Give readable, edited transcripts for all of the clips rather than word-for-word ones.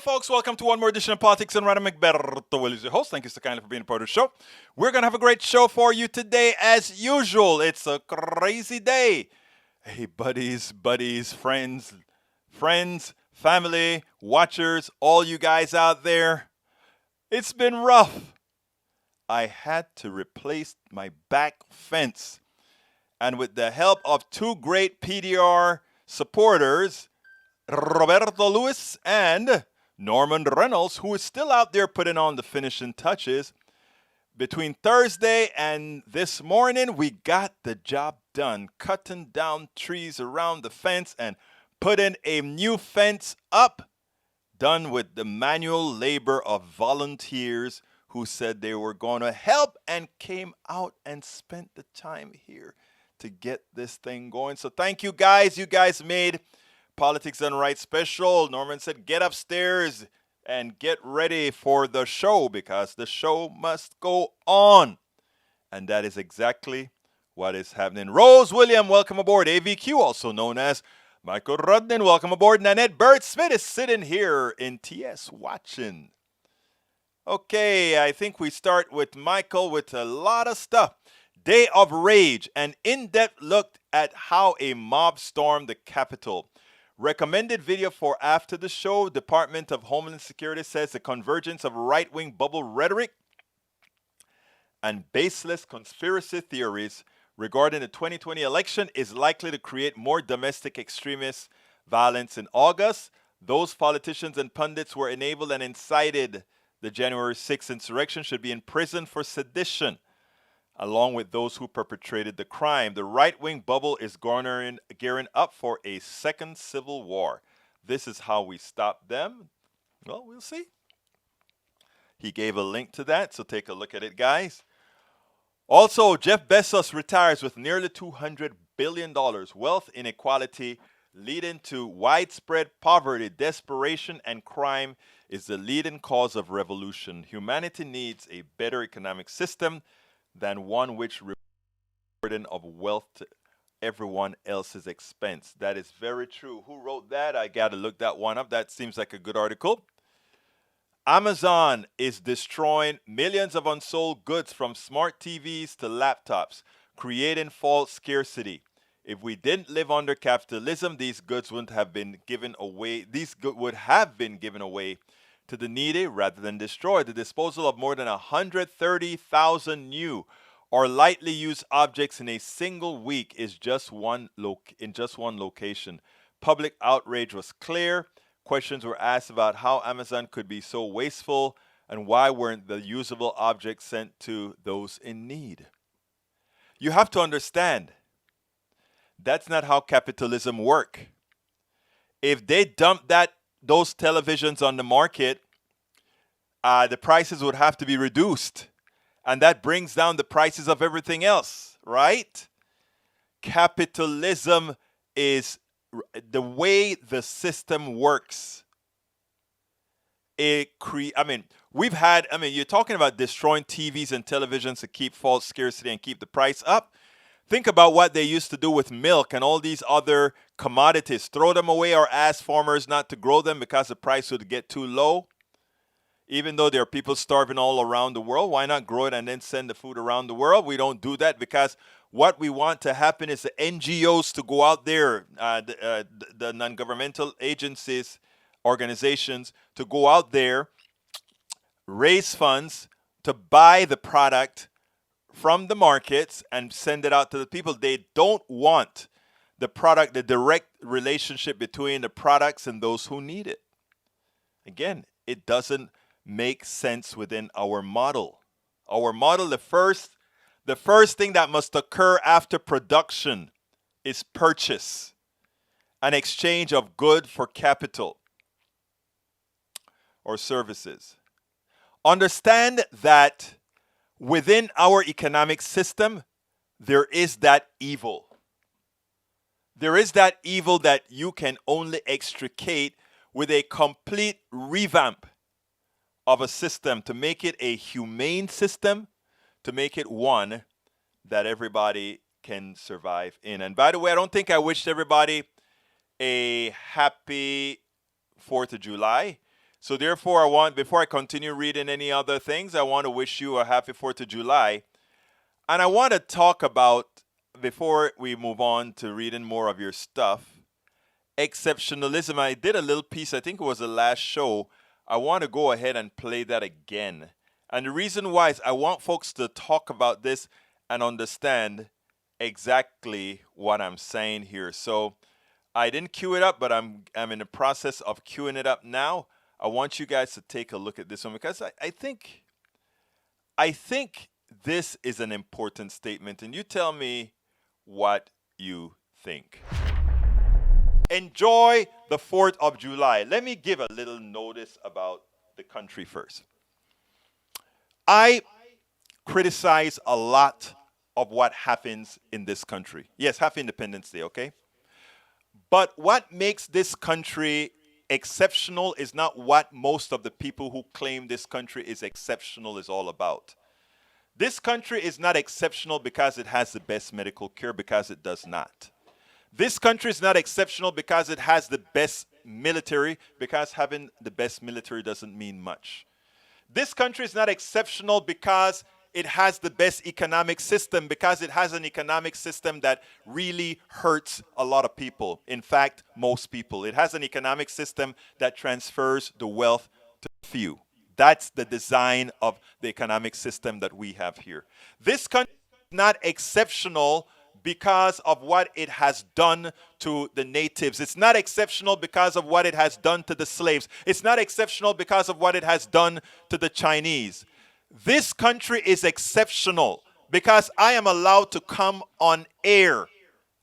folks. Welcome to one more edition of Politics and Random. McBerto Will is your host. Thank you so kindly for being a part of the show. We're going to have a great show for you today, as usual. It's a crazy day. Hey, buddies, friends, family, watchers, all you guys out there. It's been rough. I had to replace my back fence. And with the help of two great PDR supporters, Roberto Lewis and Norman Reynolds, who is still out there putting on the finishing touches. Between Thursday and this morning, we got the job done, cutting down trees around the fence and putting a new fence up, done with the manual labor of volunteers who said they were going to help and came out and spent the time here to get this thing going. So thank you guys. You guys made Politics Done Right special. Norman said, get upstairs and get ready for the show because the show must go on. And that is exactly what is happening. Rose William, welcome aboard. AVQ, also known as Michael Rudnin, welcome aboard. Nanette Bird Smith is sitting here in TS watching. Okay, I think we start with Michael with a lot of stuff. Day of Rage, an in-depth look at how a mob stormed the Capitol. Recommended video for after the show. Department of Homeland Security says the convergence of right-wing bubble rhetoric and baseless conspiracy theories regarding the 2020 election is likely to create more domestic extremist violence in August. Those politicians and pundits who enabled and incited the January 6th insurrection should be in prison for sedition, along with those who perpetrated the crime. The right-wing bubble is gearing up for a second civil war. This is how we stop them. Well, we'll see. He gave a link to that, so take a look at it, guys. Also, Jeff Bezos retires with nearly $200 billion. Wealth inequality leading to widespread poverty, desperation, and crime is the leading cause of revolution. Humanity needs a better economic system than one which burden of wealth to everyone else's expense. That is very true. Who wrote that? I got to look that one up. That seems like a good article. Amazon is destroying millions of unsold goods from smart TVs to laptops, creating false scarcity. If we didn't live under capitalism, these goods wouldn't have been given away. These goods would have been given away to the needy rather than destroyed. The disposal of more than 130,000 new or lightly used objects in a single week is in just one location. Public outrage was clear. Questions were asked about how Amazon could be so wasteful and why weren't the usable objects sent to those in need. You have to understand, that's not how capitalism works. If they dump those televisions on the market, the prices would have to be reduced. And that brings down the prices of everything else, right? Capitalism is the way the system works. You're talking about destroying TVs and televisions to keep false scarcity and keep the price up. Think about what they used to do with milk and all these other commodities. Throw them away or ask farmers not to grow them because the price would get too low. Even though there are people starving all around the world, why not grow it and then send the food around the world? We don't do that because what we want to happen is the NGOs to go out there, the non-governmental agencies, organizations, to go out there, raise funds to buy the product from the markets and send it out to the people. They don't want the direct relationship between the products and those who need it. Again, it doesn't make sense within our model. Our model, the first thing that must occur after production is purchase, an exchange of good for capital or services. Understand that within our economic system, there is that evil. There is that evil that you can only extricate with a complete revamp of a system to make it a humane system, to make it one that everybody can survive in. And by the way, I don't think I wished everybody a happy 4th of July. So therefore, before I continue reading any other things, I want to wish you a happy 4th of July. And I want to talk about, before we move on to reading more of your stuff, exceptionalism. I did a little piece, I think it was the last show. I want to go ahead and play that again. And the reason why is I want folks to talk about this and understand exactly what I'm saying here. So I didn't queue it up, but I'm in the process of queuing it up now. I want you guys to take a look at this one because I think this is an important statement, and you tell me what you think. Enjoy the 4th of July. Let me give a little notice about the country first. I criticize a lot of what happens in this country. Yes, Happy Independence Day, okay? But what makes this country exceptional is not what most of the people who claim this country is exceptional is all about. This country is not exceptional because it has the best medical care, because it does not. This country is not exceptional because it has the best military, because having the best military doesn't mean much. This country is not exceptional because it has the best economic system, because it has an economic system that really hurts a lot of people. In fact, most people. It has an economic system that transfers the wealth to few. That's the design of the economic system that we have here. This country is not exceptional because of what it has done to the natives. It's not exceptional because of what it has done to the slaves. It's not exceptional because of what it has done to the Chinese. This country is exceptional because I am allowed to come on air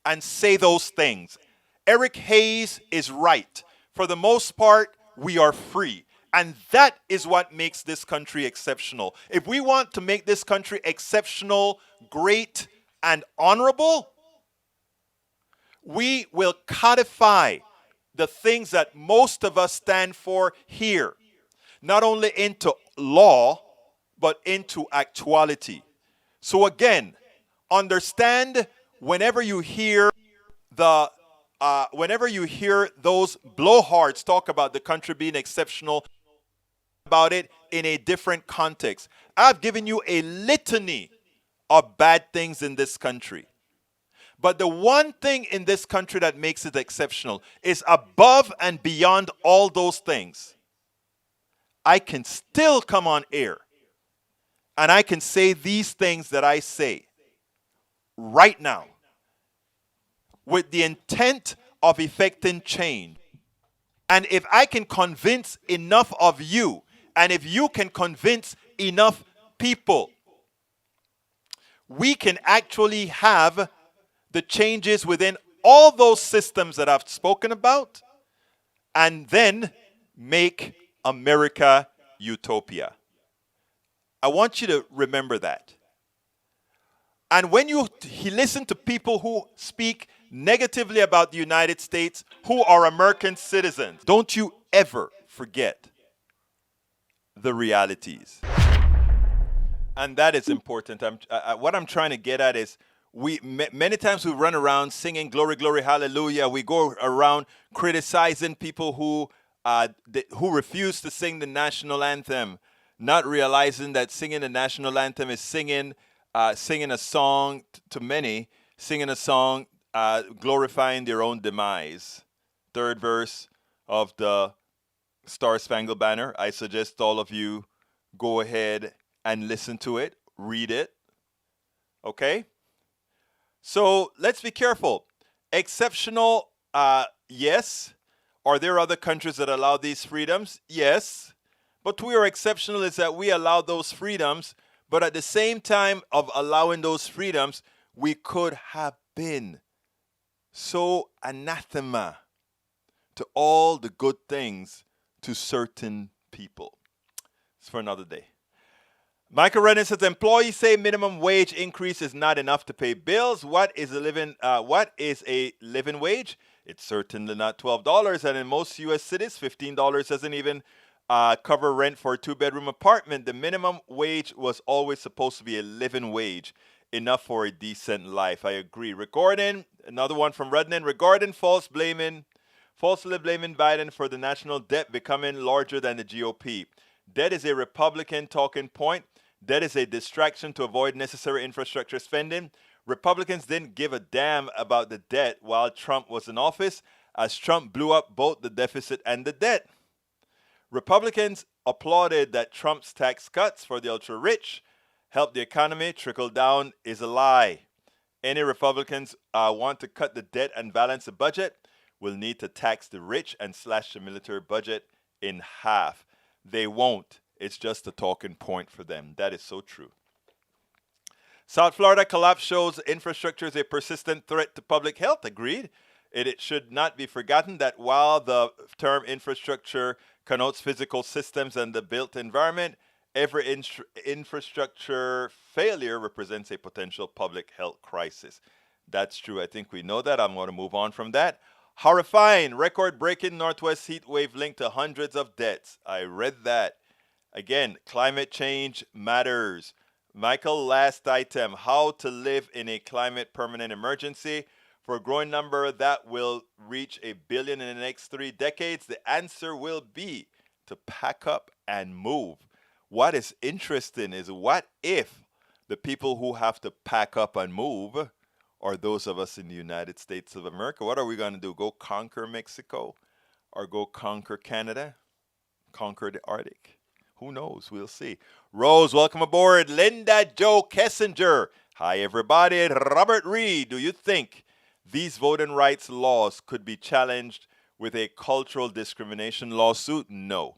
and say those things. Eric Hayes is right. For the most part, we are free. And that is what makes this country exceptional. If we want to make this country exceptional, great, and honorable, we will codify the things that most of us stand for here, not only into law, but into actuality. So again, understand whenever you hear those blowhards talk about the country being exceptional, about it in a different context. I've given you a litany of bad things in this country. But the one thing in this country that makes it exceptional is above and beyond all those things. I can still come on air and I can say these things that I say right now with the intent of effecting change. And if I can convince enough of you, and if you can convince enough people, we can actually have the changes within all those systems that I've spoken about, and then make America utopia. I want you to remember that. And when you listen to people who speak negatively about the United States, who are American citizens, don't you ever forget the realities. And that is important. What I'm trying to get at is many times we run around singing glory, glory, hallelujah. We go around criticizing people who refuse to sing the national anthem, not realizing that singing the national anthem is singing a song to many, singing a song glorifying their own demise. Third verse of the Star Spangled Banner. I suggest all of you go ahead and listen to it, read it. Okay? So let's be careful. Exceptional, yes. Are there other countries that allow these freedoms? Yes. But we are exceptional is that we allow those freedoms, but at the same time of allowing those freedoms, we could have been so anathema to all the good things to certain people. It's for another day. Michael Redden says employees say minimum wage increase is not enough to pay bills. What is a living wage? It's certainly not $12, and in most U.S. cities, $15 doesn't even cover rent for a 2-bedroom apartment. The minimum wage was always supposed to be a living wage, enough for a decent life. I agree. Regarding another one from Redden, regarding false blaming falsely blaming Biden for the national debt becoming larger than the GOP. Debt is a Republican talking point. Debt is a distraction to avoid necessary infrastructure spending. Republicans didn't give a damn about the debt while Trump was in office, as Trump blew up both the deficit and the debt. Republicans applauded that Trump's tax cuts for the ultra rich helped the economy. Trickle down is a lie. Any Republicans want to cut the debt and balance the budget will need to tax the rich and slash the military budget in half. They won't. It's just a talking point for them. That is so true. South Florida collapse shows infrastructure is a persistent threat to public health. Agreed. It should not be forgotten that while the term infrastructure connotes physical systems and the built environment, every infrastructure failure represents a potential public health crisis. That's true. I think we know that. I'm going to move on from that. Horrifying. Record breaking Northwest heat wave linked to hundreds of deaths. I read that. Again, climate change matters. Michael, last item, how to live in a climate permanent emergency. For a growing number that will reach 1 billion in the next 3 decades, the answer will be to pack up and move. What is interesting is, what if the people who have to pack up and move are those of us in the United States of America? What are we going to do? Go conquer Mexico or go conquer Canada? Conquer the Arctic? Who knows? We'll see. Rose, welcome aboard. Linda Joe Kessinger. Hi, everybody. Robert Reed, do you think these voting rights laws could be challenged with a cultural discrimination lawsuit? No.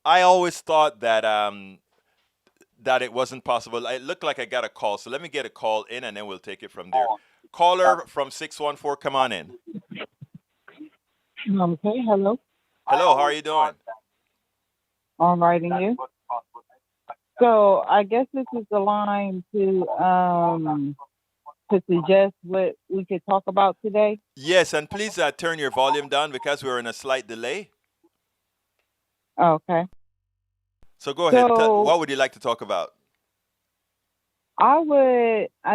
I always thought that that it wasn't possible. It looked like I got a call, so let me get a call in, and then we'll take it from there. Caller from 614, come on in. Okay, hello. Hello, how are you doing? All right, and you? So I guess this is the line to suggest what we could talk about today. Yes, and please turn your volume down because we're in a slight delay. Okay. So go ahead. So What would you like to talk about? I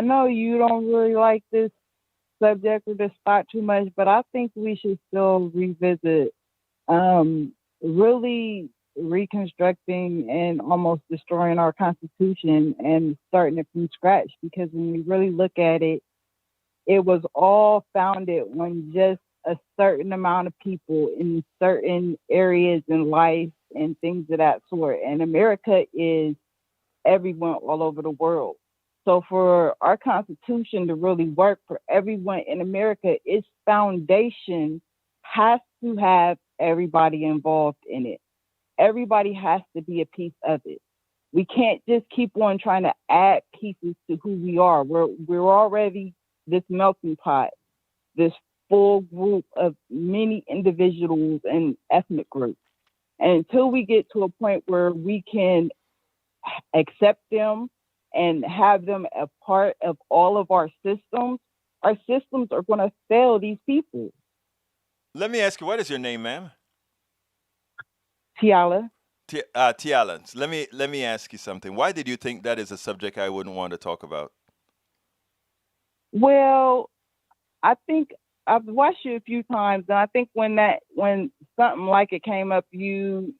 know you don't really like this subject or this spot too much, but I think we should still revisit really reconstructing and almost destroying our Constitution and starting it from scratch, because when we really look at it, it was all founded on just a certain amount of people in certain areas in life and things of that sort. And America is everyone all over the world. So for our Constitution to really work for everyone in America, its foundation has to have everybody involved in it. Everybody has to be a piece of it. We can't just keep on trying to add pieces to who we are. We're already this melting pot, this full group of many individuals and ethnic groups. And until we get to a point where we can accept them and have them a part of all of our systems are going to fail these people. Let me ask you, what is your name, ma'am? Tiala. Tiala. Let me ask you something. Why did you think that is a subject I wouldn't want to talk about? Well, I think I've watched you a few times, and I think when something like it came up, you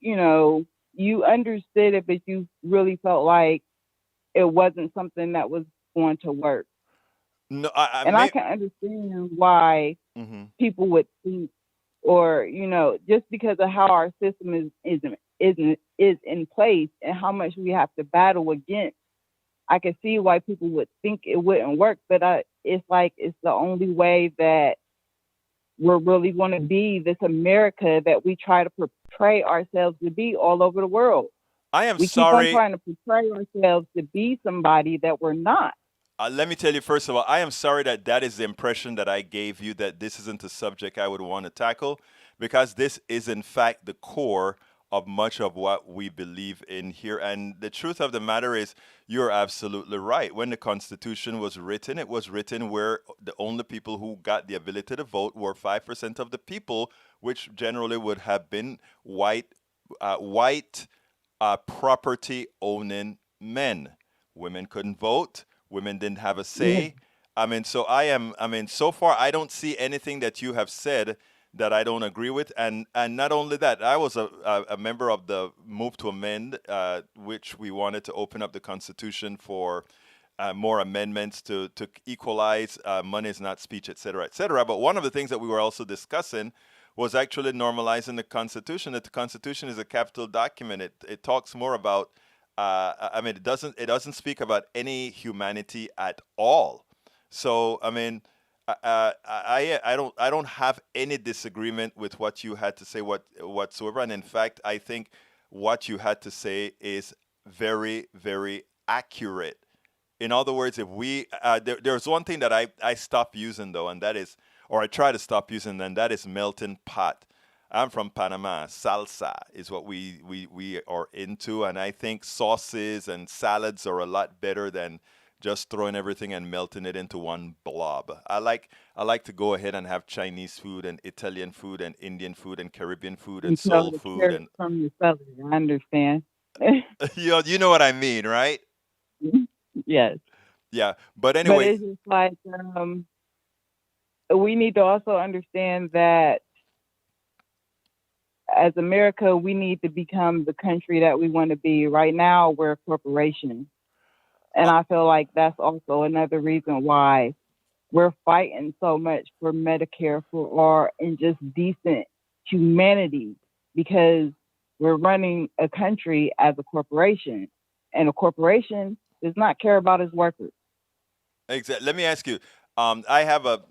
understood it, but you really felt like it wasn't something that was going to work. No, I can understand why people would think, or just because of how our system is in place and how much we have to battle against. I can see why people would think it wouldn't work, but it's like it's the only way that we're really going to be this America that we try to portray ourselves to be all over the world. We keep on trying to portray ourselves to be somebody that we're not. Let me tell you, first of all, I am sorry that is the impression that I gave you, that this isn't a subject I would want to tackle, because this is, in fact, the core of much of what we believe in here. And the truth of the matter is, you're absolutely right. When the Constitution was written, it was written where the only people who got the ability to vote were 5% of the people, which generally would have been white property owning men. Women couldn't vote. Women didn't have a say. So far, I don't see anything that you have said that I don't agree with, and not only that, I was a member of the move to amend, which we wanted to open up the Constitution for more amendments to equalize money is not speech, et cetera, et cetera. But one of the things that we were also discussing was actually normalizing the Constitution. That the Constitution is a capital document. It talks more about. I mean, it doesn't speak about any humanity at all. So I mean, I don't have any disagreement with what you had to say whatsoever. And in fact, I think what you had to say is very, very accurate. In other words, if there's one thing that I stopped using though, and that is, or I try to stop using, and that is melting pot. I'm from Panama. Salsa is what we are into, and I think sauces and salads are a lot better than just throwing everything and melting it into one blob. I like to go ahead and have Chinese food and Italian food and Indian food and Caribbean food You and tell soul the food carrot and from your celery. I understand. you know what I mean, right? Yes. Yeah. But But anyway, it's just like we need to also understand that as America, we need to become the country that we want to be. Right now, we're a corporation. And uh, I feel like that's also another reason why we're fighting so much for Medicare for all and just decent humanity because we're running a country as a corporation. And a corporation does not care about its workers. exactly. Let me ask you. I have a.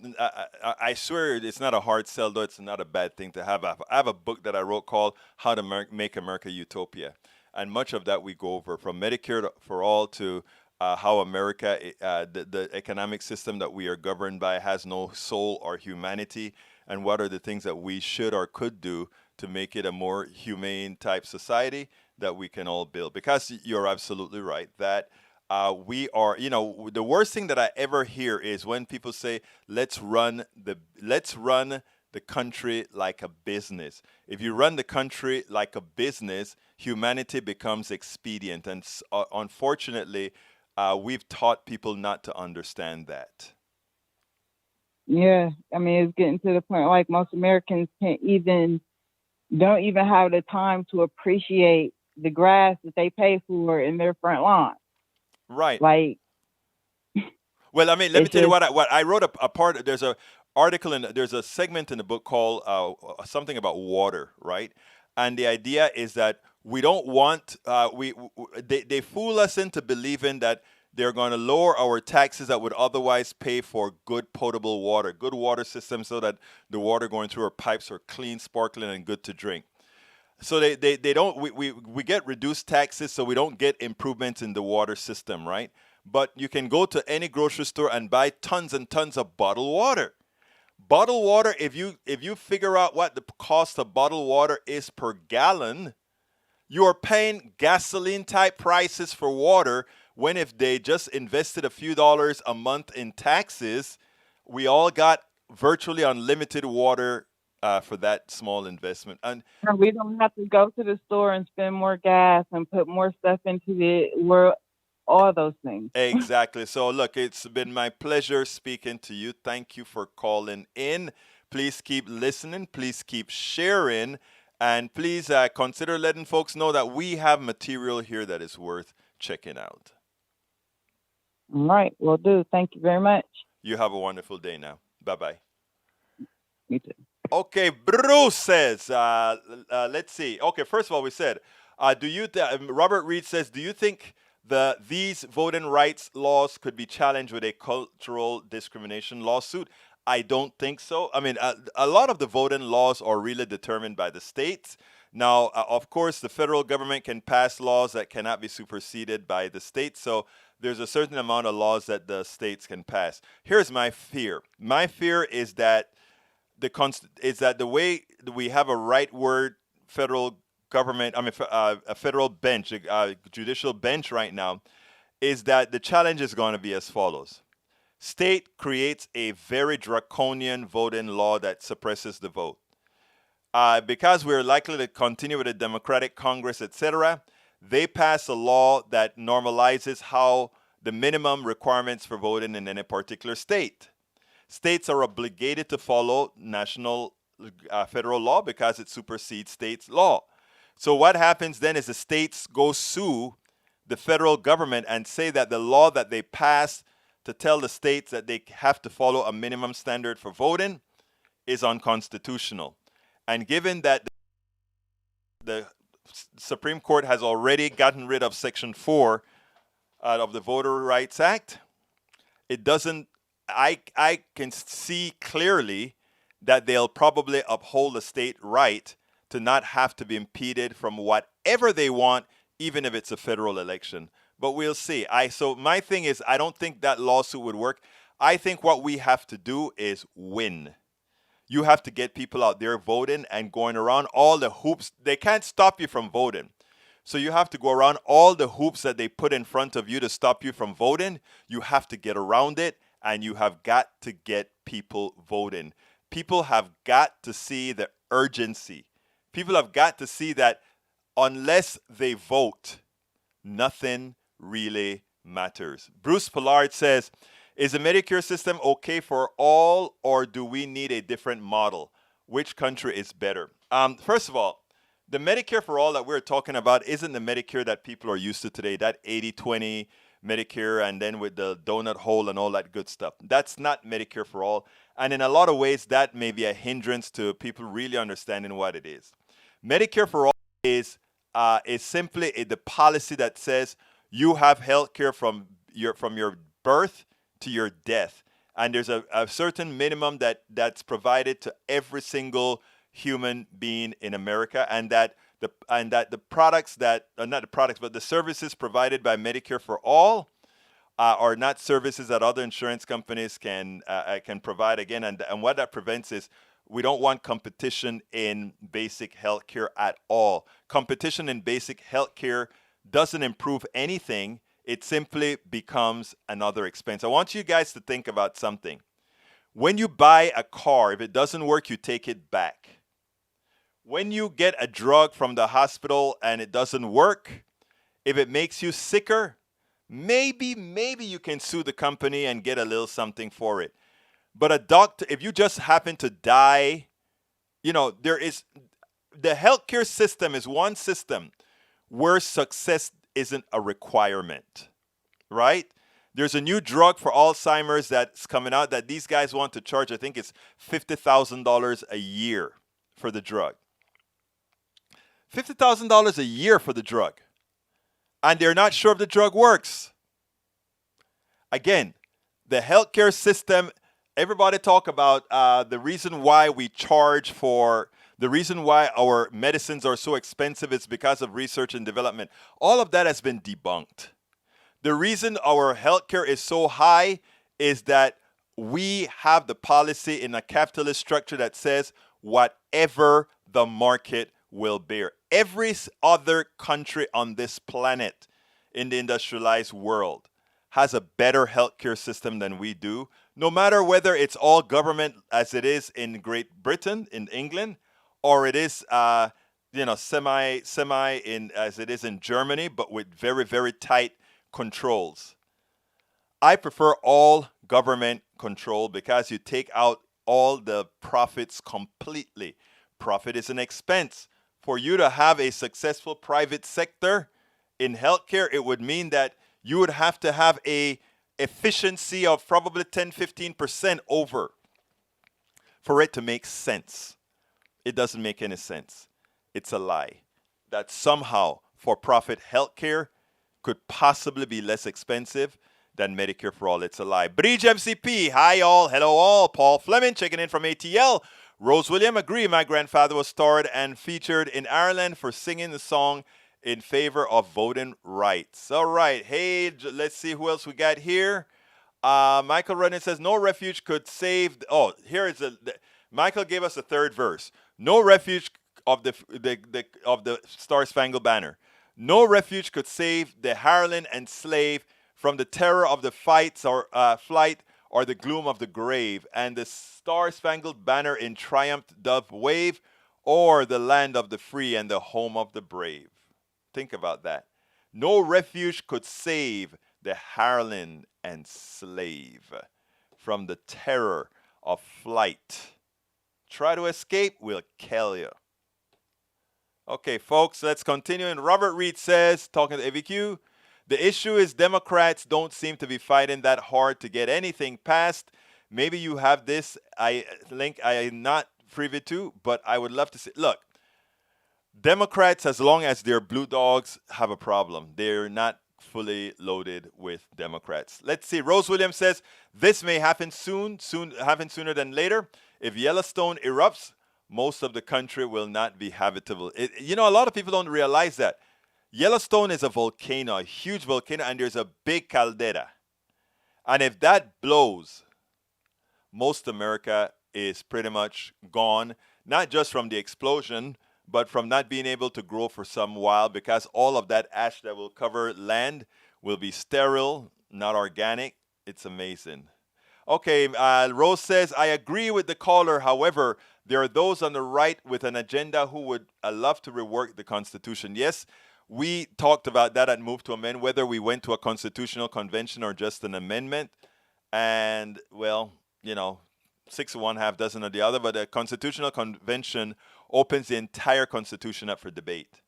I swear it's not a hard sell, though. It's not a bad thing to have. I have a book that I wrote called "How to Make America Utopia," and much of that we go over from Medicare for all to how America, the economic system that we are governed by, has no soul or humanity, and what are the things that we should or could do to make it a more humane type society that we can all build. Because you're absolutely right that we are, the worst thing that I ever hear is when people say, let's run the country like a business. If you run the country like a business, humanity becomes expedient. And unfortunately, we've taught people not to understand that. Yeah, I mean, it's getting to the point like most Americans don't even have the time to appreciate the grass that they pay for in their front lawn. Right. Like, Well, I mean, let me it's tell you just, what I wrote a part. There's a article there's a segment in the book called something about water, right? And the idea is that we don't want they fool us into believing that they're going to lower our taxes that would otherwise pay for good potable water, good water systems, so that the water going through our pipes are clean, sparkling, and good to drink. So they don't we get reduced taxes, so we don't get improvements in the water system, right? But you can go to any grocery store and buy tons and tons of bottled water. Bottled water, if you figure out what the cost of bottled water is per gallon, you are paying gasoline type prices for water, when if they just invested a few dollars a month in taxes, we all got virtually unlimited water for that small investment. And we don't have to go to the store and spend more gas and put more stuff into all those things. exactly. So, look, it's been my pleasure speaking to you. Thank you for calling in. Please keep listening. Please keep sharing. And please consider letting folks know that we have material here that is worth checking out. All right, will do. Thank you very much. You have a wonderful day now. Bye bye. You too. Okay, Bruce says, let's see. Okay, first of all, we said, Robert Reed says, do you think these voting rights laws could be challenged with a cultural discrimination lawsuit? I don't think so. I mean, a lot of the voting laws are really determined by the states. Now, of course, the federal government can pass laws that cannot be superseded by the states. So there's a certain amount of laws that the states can pass. Here's my fear. My fear is that the way we have a right word federal government, I mean, a federal bench, a judicial bench right now, is that the challenge is going to be as follows. State creates a very draconian voting law that suppresses the vote. Because we're likely to continue with a Democratic Congress, etc., they pass a law that normalizes how the minimum requirements for voting in any particular state. States are obligated to follow national federal law because it supersedes states' law. So what happens then is the states go sue the federal government and say that the law that they passed to tell the states that they have to follow a minimum standard for voting is unconstitutional. And given that the Supreme Court has already gotten rid of Section 4 of the Voter Rights Act, it doesn't, I can see clearly that they'll probably uphold the state right to not have to be impeded from whatever they want, even if it's a federal election. But we'll see. So my thing is, I don't think that lawsuit would work. I think what we have to do is win. You have to get people out there voting and going around all the hoops. They can't stop you from voting. So you have to go around all the hoops that they put in front of you to stop you from voting. You have to get around it, and you have got to get people voting. People have got to see the urgency. People have got to see that unless they vote, nothing really matters. Bruce Pollard says, is the Medicare system okay for all, or do we need a different model? Which country is better? First of all, the Medicare for all that we're talking about isn't the Medicare that people are used to today, that 80-20 Medicare and then with the donut hole and all that good stuff. That's not Medicare for all. And in a lot of ways, that may be a hindrance to people really understanding what it is. Medicare for all is simply the policy that says you have health care from your birth to your death. And there's a certain minimum that's provided to every single human being in America, and that the products that not the products, but the services provided by Medicare for all are not services that other insurance companies can provide again. And what that prevents is we don't want competition in basic health care at all. Competition in basic health care doesn't improve anything. It simply becomes another expense. I want you guys to think about something. When you buy a car, if it doesn't work, you take it back. When you get a drug from the hospital and it doesn't work, if it makes you sicker, maybe you can sue the company and get a little something for it. But a doctor, if you just happen to die, the healthcare system is one system where success isn't a requirement, right? There's a new drug for Alzheimer's that's coming out that these guys want to charge, I think it's $50,000 a year for the drug. $50,000 a year for the drug. And they're not sure if the drug works. Again, the healthcare system, everybody talk about the reason why the reason why our medicines are so expensive is because of research and development. All of that has been debunked. The reason our healthcare is so high is that we have the policy in a capitalist structure that says whatever the market will bear. Every other country on this planet in the industrialized world has a better healthcare system than we do, no matter whether it's all government as it is in Great Britain, in England, or it is semi in as it is in Germany, but with very, very tight controls. I prefer all government control because you take out all the profits completely. Profit is an expense. For you to have a successful private sector in healthcare, it would mean that you would have to have a efficiency of probably 10-15% over for it to make sense. It doesn't make any sense. It's a lie that somehow for-profit healthcare could possibly be less expensive than Medicare for all. It's a lie. Bridge MCP, hi all, hello all. Paul Fleming checking in from ATL. Rose William, agree. My grandfather was starred and featured in Ireland for singing the song in favor of voting rights. All right. Hey, let's see who else we got here. Michael Redden says, no refuge could save. Here is Michael gave us a third verse. No refuge of the Star Spangled Banner. No refuge could save the hireling and slave from the terror of the fights or flight or the gloom of the grave, and the Star-Spangled Banner in triumph doth wave, or the land of the free and the home of the brave. Think about that. No refuge could save the hireling and slave from the terror of flight, Try to escape, we'll kill you. Okay, folks, let's continue. And Robert Reed says, talking to AVQ, the issue is Democrats don't seem to be fighting that hard to get anything passed. Maybe you have this link I am not privy to, but I would love to see. Look, Democrats, as long as they're blue dogs, have a problem. They're not fully loaded with Democrats. Let's see. Rose Williams says this may happen happen sooner than later. If Yellowstone erupts, most of the country will not be habitable. A lot of people don't realize that Yellowstone is a volcano, a huge volcano, and there's a big caldera. And if that blows, most America is pretty much gone, not just from the explosion, but from not being able to grow for some while, because all of that ash that will cover land will be sterile, not organic. It's amazing. Okay, Rose says, I agree with the caller. However, there are those on the right with an agenda who would love to rework the Constitution. Yes, we talked about that at Move to Amend, whether we went to a constitutional convention or just an amendment. And, well, 6 of one, half dozen of the other, but a constitutional convention opens the entire Constitution up for debate.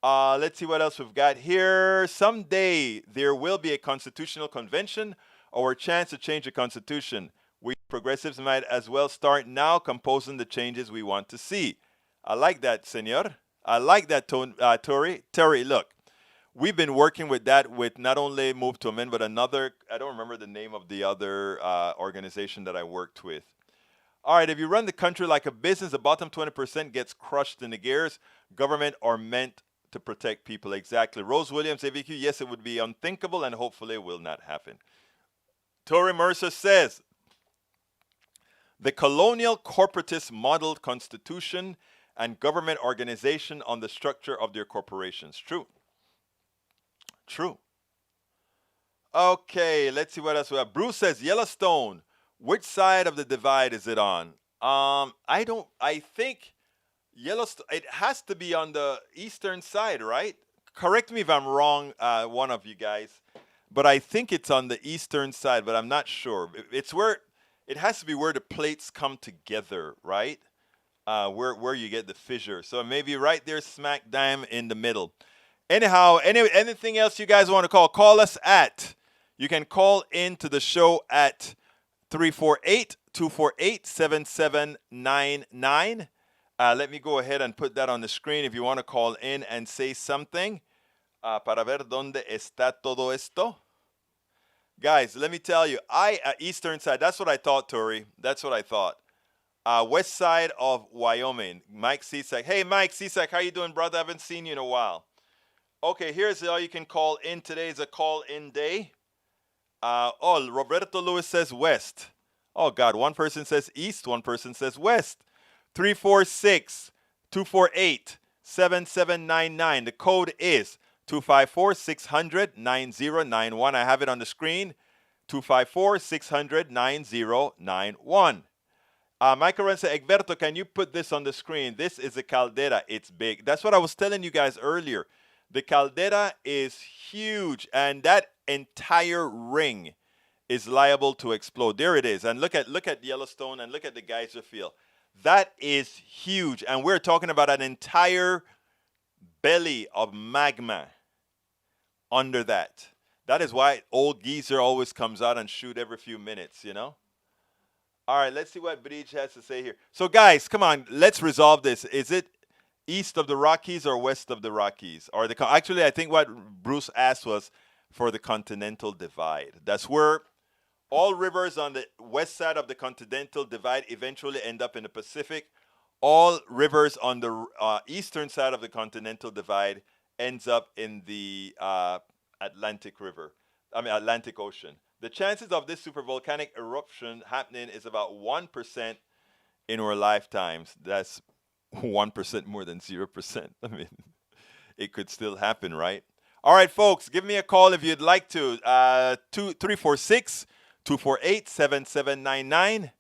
Let's see what else we've got here. Someday there will be a constitutional convention or a chance to change the Constitution. We progressives might as well start now composing the changes we want to see. I like that, senor. I like that, Tori. Terry, look, we've been working with that with not only Move to Amend, but another, I don't remember the name of the other organization that I worked with. All right, if you run the country like a business, the bottom 20% gets crushed in the gears. Government are meant to protect people. Exactly. Rose Williams, AVQ, yes, it would be unthinkable and hopefully it will not happen. Tori Mercer says, the colonial corporatist modeled constitution and government organization on the structure of their corporations. True. True. Okay, let's see what else we have. Bruce says, Yellowstone, which side of the divide is it on? I think Yellowstone, it has to be on the eastern side, right? Correct me if I'm wrong, one of you guys. But I think it's on the eastern side, but I'm not sure. It's where, it has to be where the plates come together, right? Where you get the fissure. So maybe right there, smack dime in the middle. Anyhow, anything else you guys want to call us at, you can call into the show at 348-248-7799. Let me go ahead and put that on the screen if you want to call in and say something. Para ver dónde está todo esto. Guys, let me tell you, eastern side, that's what I thought, Tori. That's what I thought. West side of Wyoming. Mike Cisak. Hey, Mike Cisak, how you doing, brother? I haven't seen you in a while. Okay, here's how you can call in. Today is a call-in day. Roberto Lewis says west. Oh, God, one person says east, one person says west. 346-248-7799. The code is 254-600-9091. I have it on the screen. 254-600-9091. Michael Ren said, Egberto, can you put this on the screen? This is a caldera. It's big. That's what I was telling you guys earlier. The caldera is huge, and that entire ring is liable to explode. There it is. And look at Yellowstone and look at the geyser field. That is huge. And we're talking about an entire belly of magma under that. That is why old geezer always comes out and shoot every few minutes, All right, let's see what Bridge has to say here. So, guys, come on, let's resolve this. Is it east of the Rockies or west of the Rockies? Actually, I think what Bruce asked was for the Continental Divide. That's where all rivers on the west side of the Continental Divide eventually end up in the Pacific. All rivers on the eastern side of the Continental Divide ends up in the Atlantic Ocean. The chances of this supervolcanic eruption happening is about 1% in our lifetimes. That's 1% more than 0%. I mean, it could still happen, right? All right, folks, give me a call if you'd like to. 346-248-7799.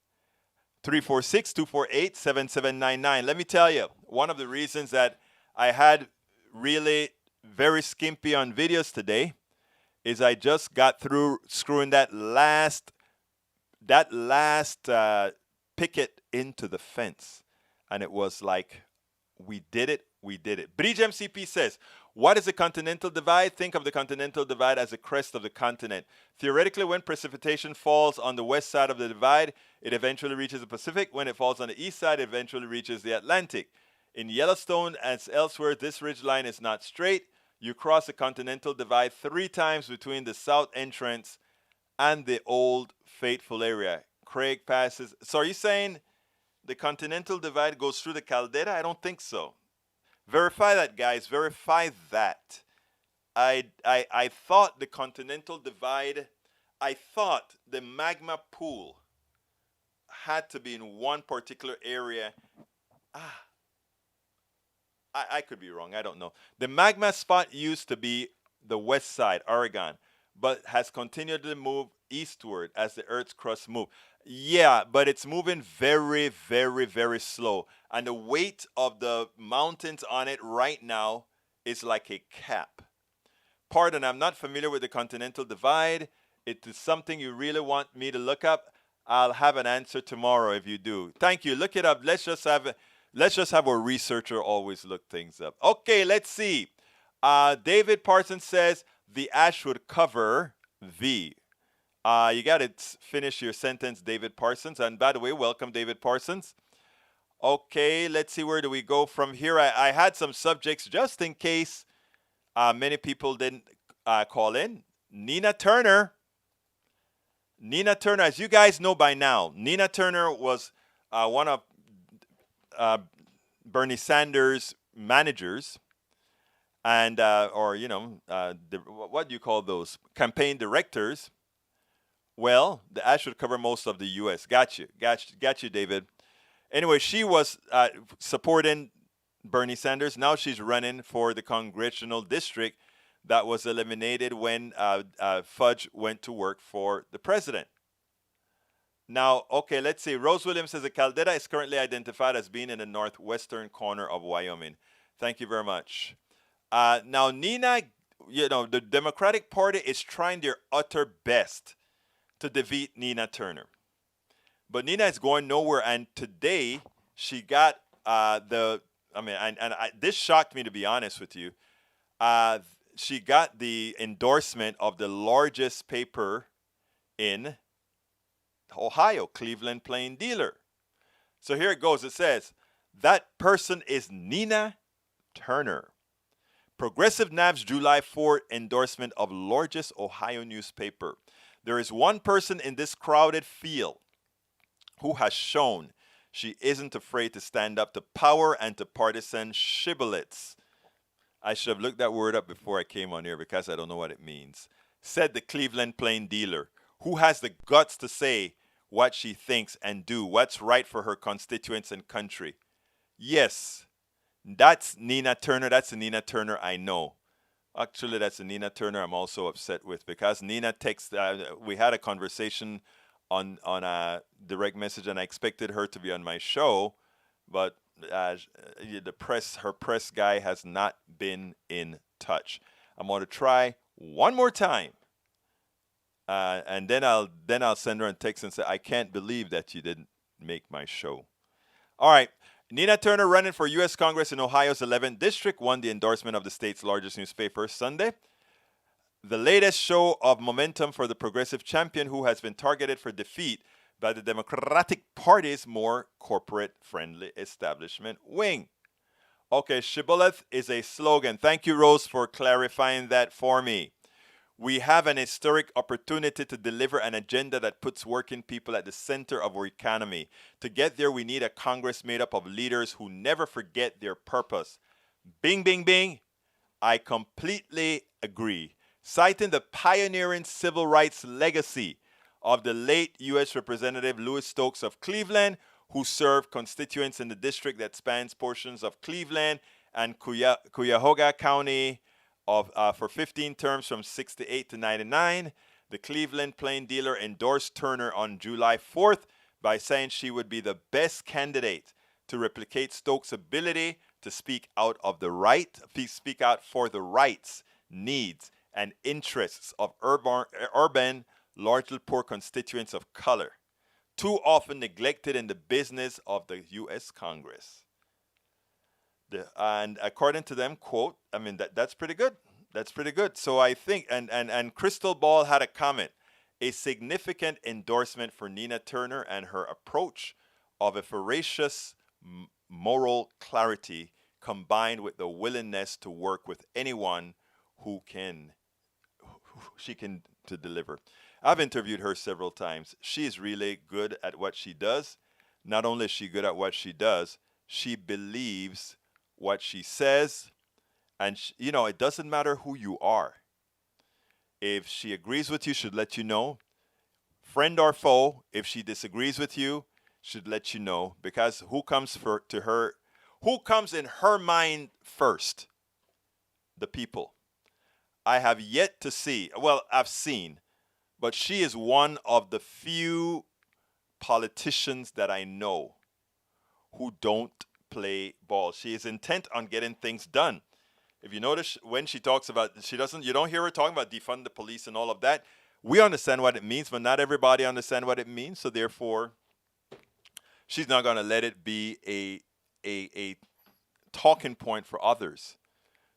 346-248-7799. Let me tell you, one of the reasons that I had really very skimpy on videos today is I just got through screwing that last picket into the fence. And it was like, we did it, we did it. Bridge MCP says, what is the continental divide? Think of the continental divide as the crest of the continent. Theoretically, when precipitation falls on the west side of the divide, it eventually reaches the Pacific. When it falls on the east side, it eventually reaches the Atlantic. In Yellowstone, as elsewhere, this ridge line is not straight. You cross the continental divide 3 times between the south entrance and the old Faithful area. Craig passes. So are you saying the continental divide goes through the caldera? I don't think so. Verify that, guys. Verify that. I thought the continental divide, I thought the magma pool had to be in one particular area. I could be wrong. I don't know. The magma spot used to be the west side, Oregon, but has continued to move eastward as the Earth's crust moves. Yeah, but it's moving very, very, very slow. And the weight of the mountains on it right now is like a cap. Pardon, I'm not familiar with the continental divide. It is something you really want me to look up. I'll have an answer tomorrow if you do. Thank you. Look it up. Let's just have a researcher always look things up. Okay, let's see. David Parsons says the ash would cover the. You got to finish your sentence, David Parsons. And by the way, welcome, David Parsons. Okay, let's see, where do we go from here? I had some subjects just in case many people didn't call in. Nina Turner. Nina Turner, as you guys know by now, Nina Turner was one of Bernie Sanders' managers, and what do you call those? Campaign directors. Well, the ash would cover most of the U.S. Got you, David. Anyway, she was supporting Bernie Sanders. Now she's running for the congressional district that was eliminated when Fudge went to work for the president. Now, okay, let's see. Rose Williams says the caldera is currently identified as being in the northwestern corner of Wyoming. Thank you very much. Now, Nina, the Democratic Party is trying their utter best to defeat Nina Turner. But Nina is going nowhere, and today she got this shocked me, to be honest with you. She got the endorsement of the largest paper in Ohio, Cleveland Plain Dealer. So here it goes. It says, that person is Nina Turner. Progressive Nav's July 4th endorsement of largest Ohio newspaper. There is one person in this crowded field who has shown she isn't afraid to stand up to power and to partisan shibboleths. I should have looked that word up before I came on here because I don't know what it means. Said the Cleveland Plain Dealer, who has the guts to say what she thinks and do what's right for her constituents and country. Yes, that's Nina Turner. That's the Nina Turner I know. Actually, that's the Nina Turner I'm also upset with, because Nina we had a conversation on a direct message, and I expected her to be on my show, but her press guy has not been in touch. I'm going to try one more time, and then I'll send her a text and say, I can't believe that you didn't make my show. All right. Nina Turner, running for U.S. Congress in Ohio's 11th District, won the endorsement of the state's largest newspaper Sunday. The latest show of momentum for the progressive champion, who has been targeted for defeat by the Democratic Party's more corporate-friendly establishment wing. Okay, shibboleth is a slogan. Thank you, Rose, for clarifying that for me. We have an historic opportunity to deliver an agenda that puts working people at the center of our economy. To get there, we need a Congress made up of leaders who never forget their purpose. Bing, bing, bing. I completely agree. Citing the pioneering civil rights legacy of the late U.S. Representative Louis Stokes of Cleveland, who served constituents in the district that spans portions of Cleveland and Cuyahoga County for 15 terms from 68 to 99, the Cleveland Plain Dealer endorsed Turner on July 4th by saying she would be the best candidate to replicate Stokes' ability to speak out for the rights, needs, and interests of urban, largely poor constituents of color. too often neglected in the business of the U.S. Congress. And according to them, quote, I mean, that's pretty good. That's pretty good. So I think, and Crystal Ball had a comment, a significant endorsement for Nina Turner and her approach of a voracious moral clarity combined with the willingness to work with anyone who can, who she can to deliver. I've interviewed her several times. She is really good at what she does. Not only is she good at what she does, she believes what she says. And, it doesn't matter who you are. If she agrees with you, should let you know. Friend or foe, if she disagrees with you, should let you know. Because who comes in her mind first? The people. I have yet to see, well, I've seen, but she is one of the few politicians that I know who don't play ball. She is intent on getting things done. If you notice, when she talks about, you don't hear her talking about defund the police and all of that. We understand what it means, but not everybody understands what it means. So therefore, she's not going to let it be a talking point for others.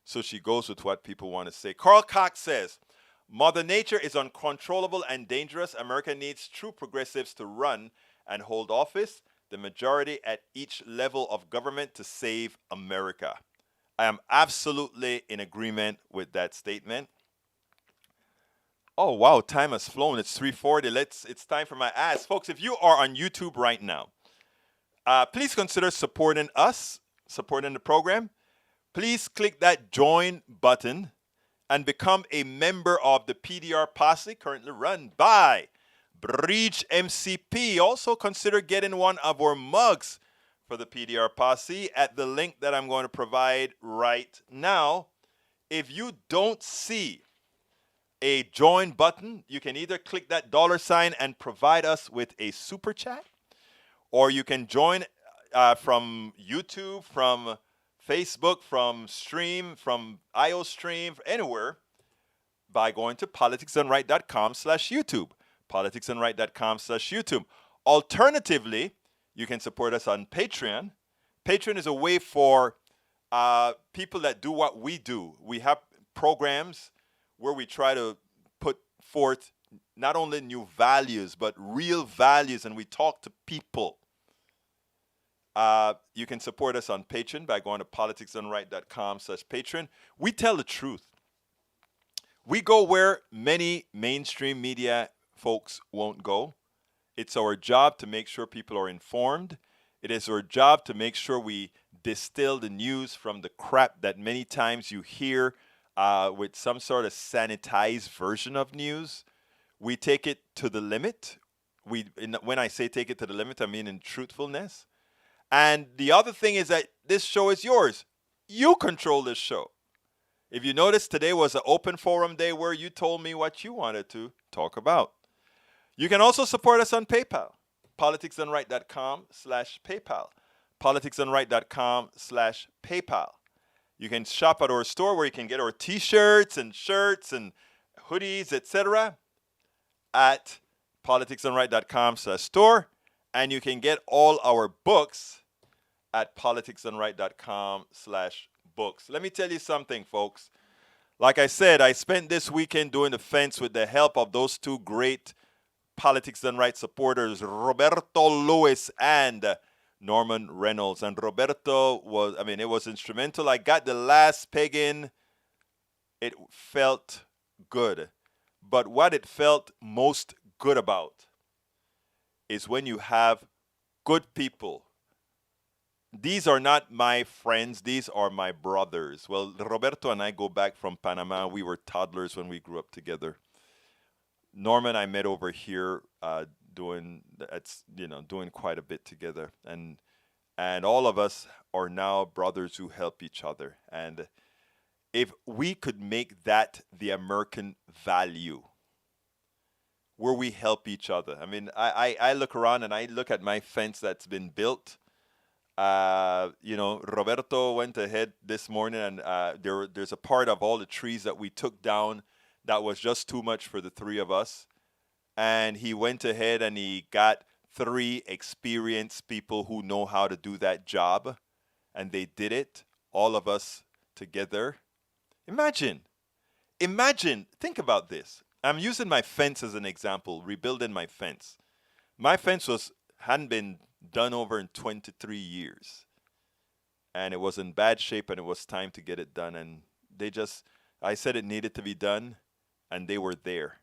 So she goes with what people want to say. Carl Cox says, Mother Nature is uncontrollable and dangerous. America needs true progressives to run and hold office, the majority at each level of government to save America. I am absolutely in agreement with that statement. Oh, wow, time has flown. It's 3:40. It's time for my ask. Folks, if you are on YouTube right now, please consider supporting us, supporting the program. Please click that join button and become a member of the PDR Posse, currently run by Breach MCP. Also consider getting one of our mugs for the PDR Posse at the link that I'm going to provide right now. If you don't see a join button, you can either click that $ and provide us with a super chat, or you can join from YouTube, from Facebook, from Stream, from IOStream, anywhere, by going to politicsdoneright.com/YouTube. politicsdoneright.com/YouTube. Alternatively, you can support us on Patreon. Patreon is a way for people that do what we do. We have programs where we try to put forth not only new values, but real values, and we talk to people. You can support us on Patreon by going to politicsdoneright.com/Patreon. We tell the truth. We go where many mainstream media folks won't go. It's our job to make sure people are informed. It is our job to make sure we distill the news from the crap that many times you hear with some sort of sanitized version of news. We take it to the limit. When I say take it to the limit, I mean in truthfulness. And the other thing is that this show is yours. You control this show. If you notice, today was an open forum day where you told me what you wanted to talk about. You can also support us on PayPal. politicsdoneright.com/PayPal. politicsdoneright.com/PayPal. You can shop at our store where you can get our t-shirts and shirts and hoodies, etc. at politicsdoneright.com/store. And you can get all our books at politicsdoneright.com/books. Let me tell you something, folks. Like I said, I spent this weekend doing the fence with the help of those two great Politics Done Right supporters, Roberto Lewis and Norman Reynolds. And Roberto it was instrumental. I got the last peg in. It felt good. But what it felt most good about is when you have good people. These are not my friends. These are my brothers. Well, Roberto and I go back from Panama. We were toddlers when we grew up together. Norman I met over here doing quite a bit together. And all of us are now brothers who help each other. And if we could make that the American value, where we help each other. I mean, I look around and I look at my fence that's been built. Roberto went ahead this morning and there's a part of all the trees that we took down that was just too much for the three of us. And he went ahead and he got three experienced people who know how to do that job, and they did it, all of us together. Imagine, imagine, think about this. I'm using my fence as an example, rebuilding my fence. My fence was hadn't been done over in 23 years, and it was in bad shape, and it was time to get it done. And they just, I said it needed to be done, and they were there.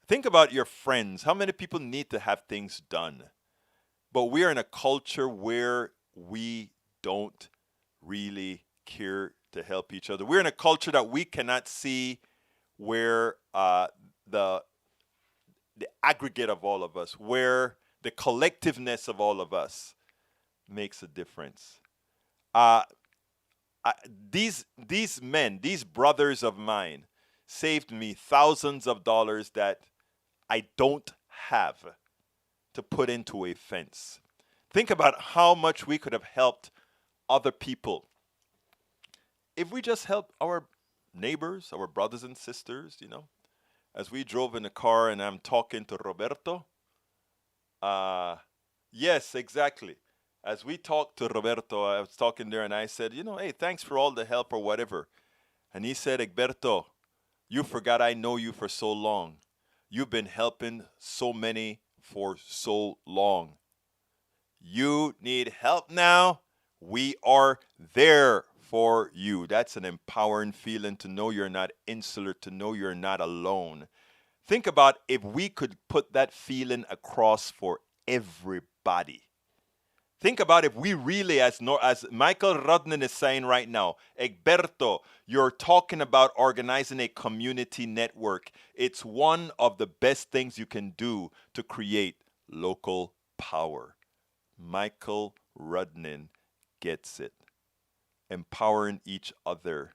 Think about your friends. How many people need to have things done? But we are in a culture where we don't really care to help each other. We're in a culture that we cannot see where the the aggregate of all of us, where the collectiveness of all of us makes a difference. Uh, these men, these brothers of mine, saved me thousands of dollars that I don't have to put into a fence. Think about how much we could have helped other people if we just helped our neighbors, our brothers and sisters, as we drove in the car and I'm talking to Roberto. Uh, yes, exactly. As we talked to Roberto, I was talking there and I said, hey, thanks for all the help or whatever. And he said, Egberto, you forgot I know you for so long. You've been helping so many for so long. You need help now. We are there for you. That's an empowering feeling to know you're not insular, to know you're not alone. Think about if we could put that feeling across for everybody. Think about if we really, as Michael Rodnan is saying right now, Egberto, you're talking about organizing a community network. It's one of the best things you can do to create local power. Michael Rodnan gets it. Empowering each other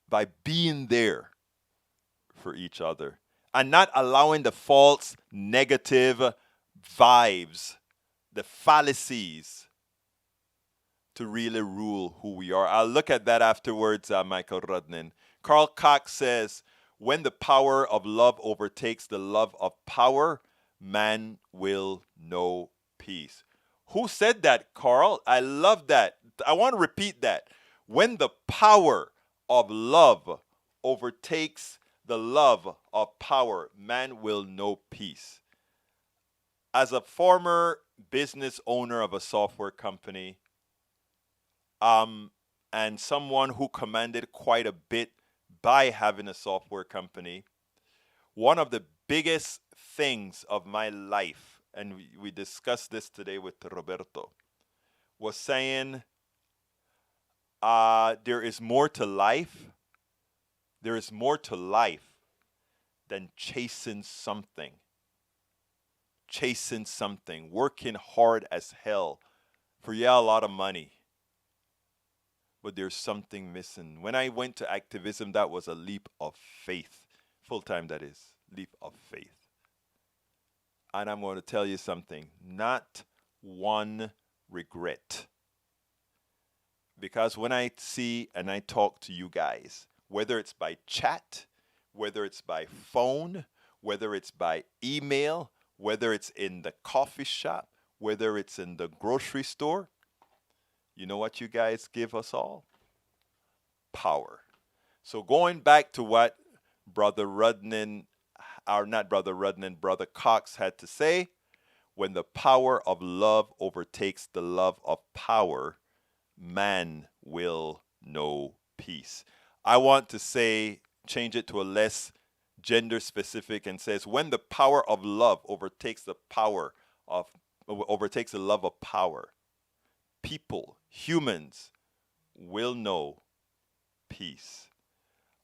by being there for each other and not allowing the false negative vibes, the fallacies to really rule who we are. I'll look at that afterwards, Michael Rodnan. Carl Cox says, when the power of love overtakes the love of power, man will know peace. Who said that, Carl? I love that. I want to repeat that. When the power of love overtakes the love of power, man will know peace. As a former business owner of a software company, and someone who commanded quite a bit by having a software company, one of the biggest things of my life, and we discussed this today with Roberto, was saying there is more to life. There is more to life than chasing something. Chasing something, working hard as hell for a lot of money. But there's something missing. When I went to activism, that was a leap of faith. Full time, that is. Leap of faith. And I'm going to tell you something. Not one regret. Because when I see and I talk to you guys, whether it's by chat, whether it's by phone, whether it's by email, whether it's in the coffee shop, whether it's in the grocery store, you know what you guys give us all? Power. So going back to what Brother Rudnan, or not Brother Rudnan, Brother Cox had to say, when the power of love overtakes the love of power, man will know peace. I want to say, change it to a less gender specific and says, when the power of love overtakes the love of power, people, humans will know peace.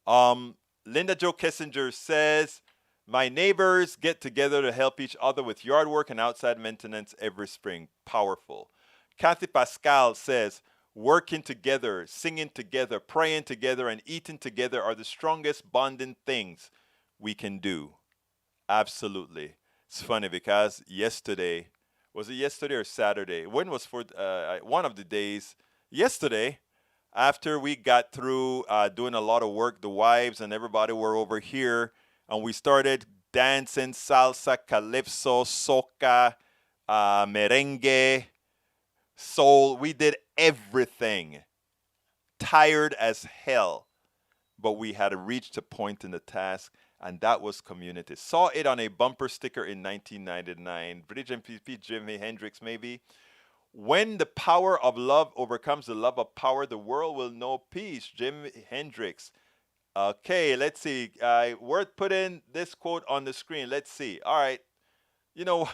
Linda Jo Kissinger says, my neighbors get together to help each other with yard work and outside maintenance every spring. Powerful. Kathy Pascal says, working together, singing together, praying together, and eating together are the strongest bonding things we can do. Absolutely. It's funny because yesterday, was it yesterday or Saturday? When was for one of the days? Yesterday, after we got through doing a lot of work, the wives and everybody were over here, and we started dancing salsa, calypso, soca, merengue, soul. We did everything. Tired as hell. But we had reached a point in the task, and that was community. Saw it on a bumper sticker in 1999. British MPP, Jimi Hendrix, maybe. When the power of love overcomes the love of power, the world will know peace. Jimi Hendrix. Okay, let's see. Worth putting this quote on the screen. Let's see. All right. You know,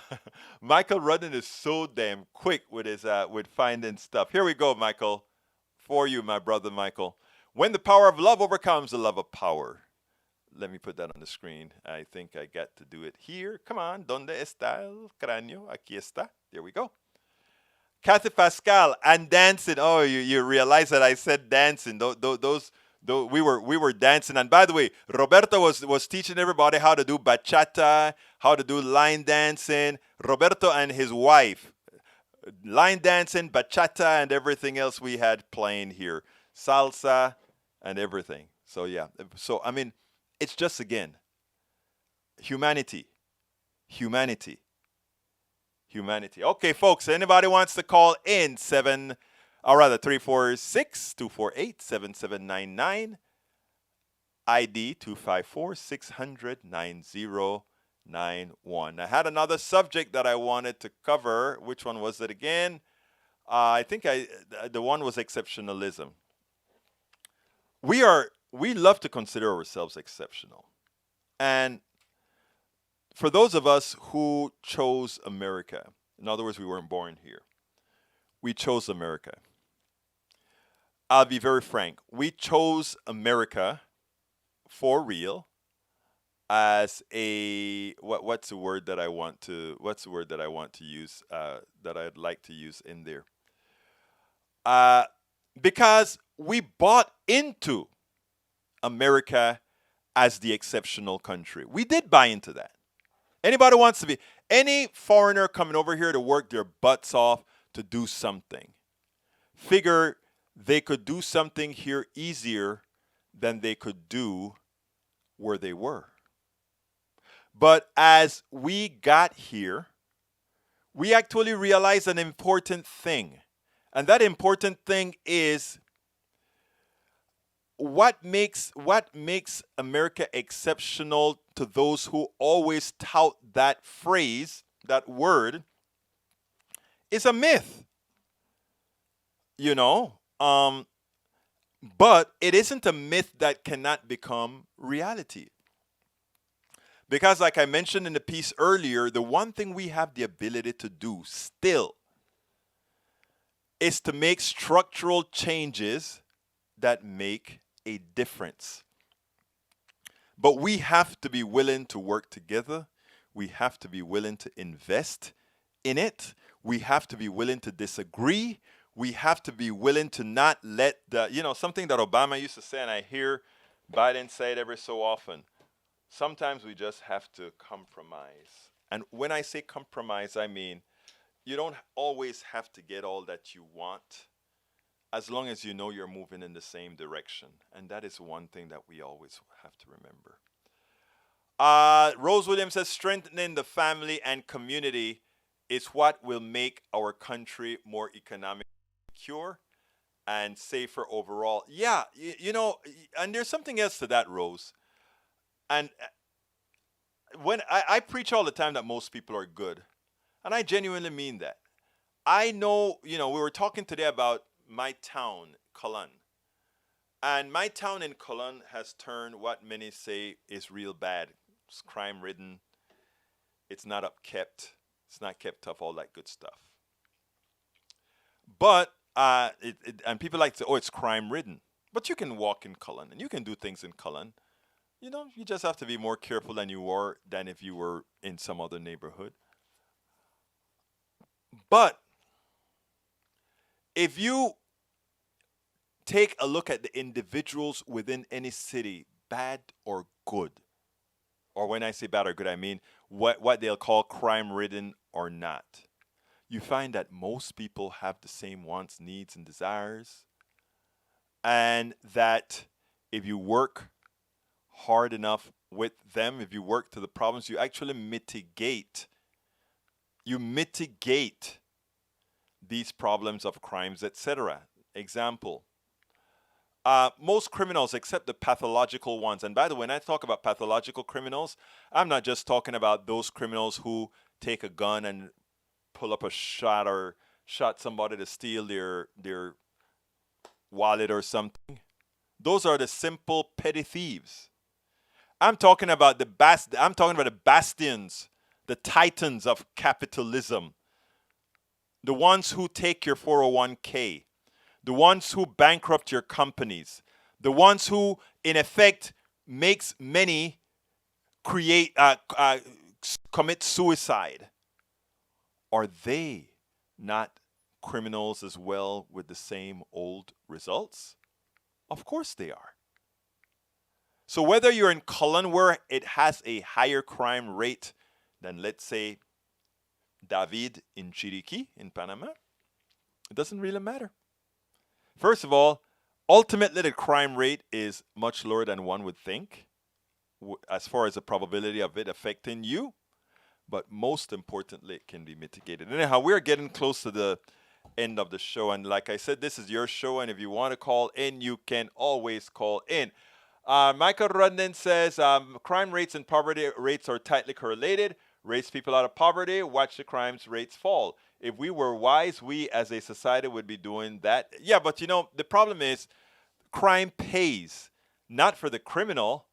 Michael Rudden is so damn quick with his with finding stuff. Here we go, Michael. For you, my brother Michael. When the power of love overcomes the love of power. Let me put that on the screen. I think I got to do it here. Come on. ¿Dónde está el cráneo? Aquí está. There we go. Cathy Pascal and dancing. Oh, you realize that I said dancing. We were dancing. And by the way, Roberto was teaching everybody how to do bachata, how to do line dancing. Roberto and his wife, line dancing, bachata, and everything else we had playing here, salsa, and everything. So yeah. So I mean, it's just again, humanity, humanity. Humanity. Okay, folks, anybody wants to call in 346-248-7799, ID 254-600-9091. I had another subject that I wanted to cover. Which one was it again? I think the one was exceptionalism. We love to consider ourselves exceptional. And for those of us who chose America, in other words, we weren't born here, we chose America. I'll be very frank. We chose America for real as a what's the word that I want to use that I'd like to use in there? Because we bought into America as the exceptional country. We did buy into that. Anybody wants to be, any foreigner coming over here to work their butts off to do something, figure they could do something here easier than they could do where they were. But as we got here, we actually realized an important thing. And that important thing is what makes America exceptional to those who always tout that phrase, that word, is a myth. You know, but it isn't a myth that cannot become reality. Because like I mentioned in the piece earlier, the one thing we have the ability to do still is to make structural changes that make a difference. But we have to be willing to work together. We have to be willing to invest in it. We have to be willing to disagree. We have to be willing to not let something that Obama used to say, and I hear Biden say it every so often. Sometimes we just have to compromise. And when I say compromise, I mean you don't always have to get all that you want, as long as you know you're moving in the same direction. And that is one thing that we always have to remember. Rose Williams says, strengthening the family and community is what will make our country more economically secure and safer overall. Yeah, and there's something else to that, Rose. And when I preach all the time that most people are good, and I genuinely mean that. I know, we were talking today about my town, Cullen. And my town in Cullen has turned what many say is real bad. It's crime-ridden. It's not upkept. It's not kept up, all that good stuff. But, and people like to say, oh, it's crime-ridden. But you can walk in Cullen, and you can do things in Cullen. You just have to be more careful than if you were in some other neighborhood. But if you take a look at the individuals within any city, bad or good, or when I say bad or good, I mean what they'll call crime-ridden or not, you find that most people have the same wants, needs, and desires, and that if you work hard enough with them, if you work to the problems, you actually mitigate you mitigate these problems of crimes, etc. Example, most criminals, except the pathological ones, and by the way, when I talk about pathological criminals, I'm not just talking about those criminals who take a gun and pull up a shot or shot somebody to steal their wallet or something. Those are the simple petty thieves. I'm talking about I'm talking about the bastions, the titans of capitalism, the ones who take your 401k, the ones who bankrupt your companies, the ones who, in effect, makes many create commit suicide. Are they not criminals as well with the same old results? Of course they are. So whether you're in Cullen, where it has a higher crime rate than, let's say, David in Chiriquí in Panama, it doesn't really matter. First of all, ultimately the crime rate is much lower than one would think as far as the probability of it affecting you. But most importantly, it can be mitigated. Anyhow, we're getting close to the end of the show. And like I said, this is your show. And if you want to call in, you can always call in. Michael Rudnin says crime rates and poverty rates are tightly correlated. Raise people out of poverty, watch the crimes rates fall. If we were wise, we as a society would be doing that. Yeah, but you know, the problem is crime pays, not for the criminal,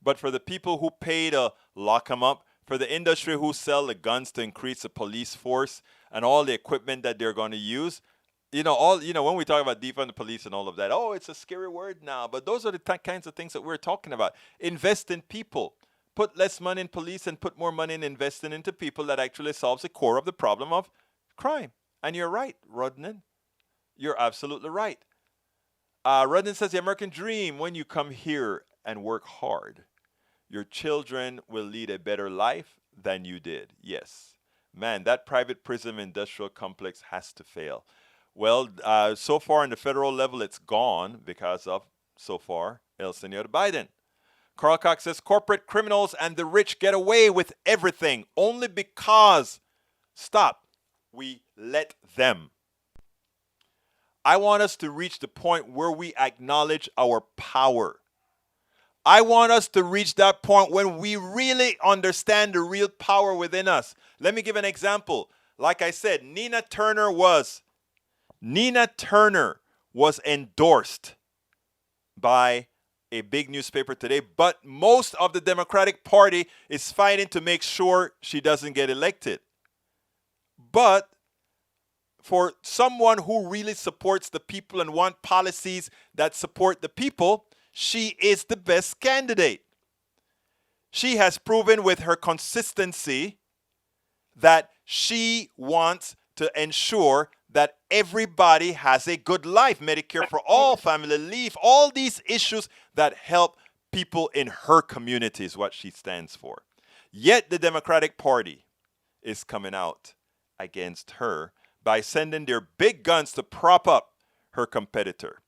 but for the people who pay to lock them up, for the industry who sell the guns to increase the police force and all the equipment that they're going to use. When we talk about defund the police and all of that, oh, it's a scary word now, but those are the kinds of things that we're talking about. Invest in people. Put less money in police and put more money in investing into people. That actually solves the core of the problem of crime. And you're right, Rudnin. You're absolutely right. Rudnin says the American dream, when you come here and work hard, your children will lead a better life than you did. Yes. Man, that private prison industrial complex has to fail. Well, so far in the federal level, it's gone because of, so far, El Señor Biden. Carl Cox says corporate criminals and the rich get away with everything only because, we let them. I want us to reach the point where we acknowledge our power. I want us to reach that point when we really understand the real power within us. Let me give an example. Like I said, Nina Turner was endorsed by a big newspaper today, but most of the Democratic Party is fighting to make sure she doesn't get elected. But for someone who really supports the people and want policies that support the people, she is the best candidate. She has proven with her consistency that she wants to ensure that everybody has a good life. Medicare for all, family leave, all these issues that help people in her community is what she stands for. Yet the Democratic Party is coming out against her by sending their big guns to prop up her competitor.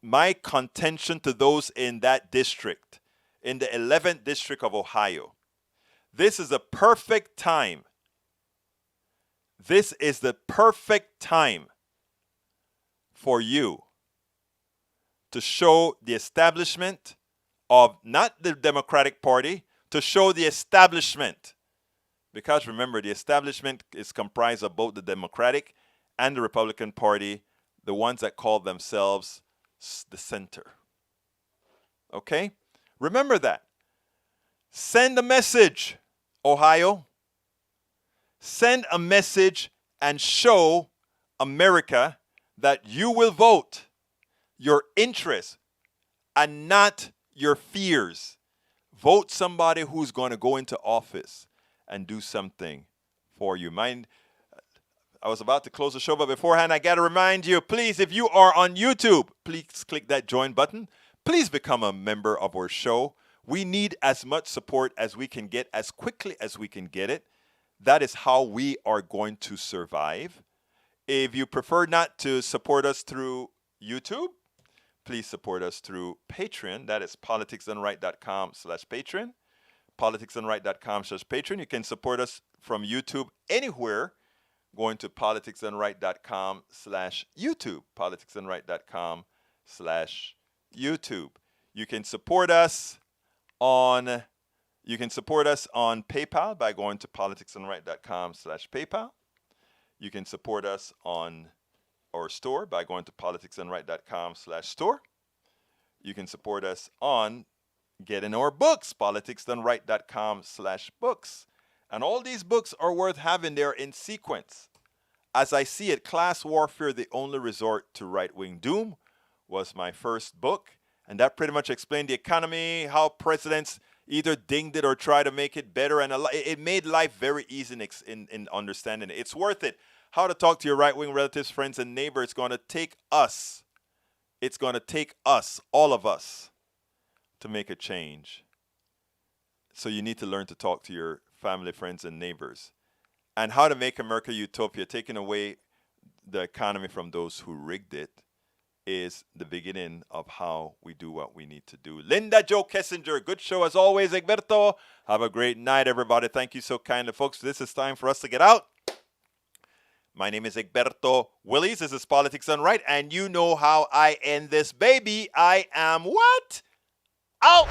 My contention to those in that district, in the 11th district of Ohio, this is a perfect time. This is the perfect time for you to show the establishment of not the Democratic Party, to show the establishment. Because remember, the establishment is comprised of both the Democratic and the Republican Party, the ones that call themselves the center. Okay? Remember that. Send a message, Ohio. Send a message and show America that you will vote your interests and not your fears. Vote somebody who's going to go into office and do something for you. I was about to close the show, but beforehand, I got to remind you, please, if you are on YouTube, please click that join button. Please become a member of our show. We need as much support as we can get, as quickly as we can get it. That is how we are going to survive. If you prefer not to support us through YouTube, please support us through Patreon. That is politicsdoneright.com/Patreon. politicsdoneright.com/Patreon. You can support us from YouTube anywhere, going to politicsdoneright.com/YouTube. Politicsdoneright.com/YouTube. You can support us on PayPal by going to politicsdoneright.com/PayPal. You can support us on our store by going to politicsdoneright.com/store. You can support us on getting our books, politicsdoneright.com/books. And all these books are worth having there in sequence. As I see it, Class Warfare, the Only Resort to Right-Wing Doom, was my first book. And that pretty much explained the economy, how presidents either dinged it or tried to make it better. And it made life very easy in understanding it. It's worth it. How to talk to your right-wing relatives, friends, and neighbors. It's going to take us, all of us, to make a change. So you need to learn to talk to your family, friends, and neighbors. And How to Make America Utopia, taking away the economy from those who rigged it, is the beginning of how we do what we need to do. Linda Jo Kessinger, good show as always, Egberto. Have a great night, everybody. Thank you so kindly, folks. This is time for us to get out. My name is Egberto Willies. This is Politics Done Right, and you know how I end this baby. I am what? Out!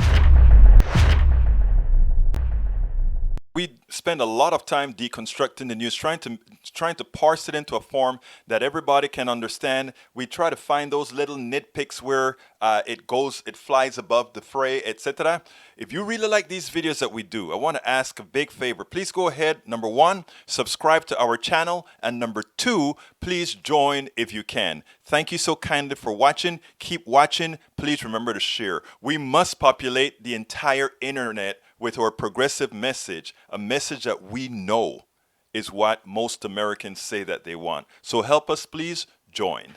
We spend a lot of time deconstructing the news, trying to parse it into a form that everybody can understand. We try to find those little nitpicks where it flies above the fray, etc. If you really like these videos that we do, I want to ask a big favor. Please go ahead, number 1, subscribe to our channel, and number 2, please join if you can. Thank you so kindly for watching. Keep watching. Please remember to share. We must populate the entire internet with our progressive message, a message that we know is what most Americans say that they want. So help us, please join.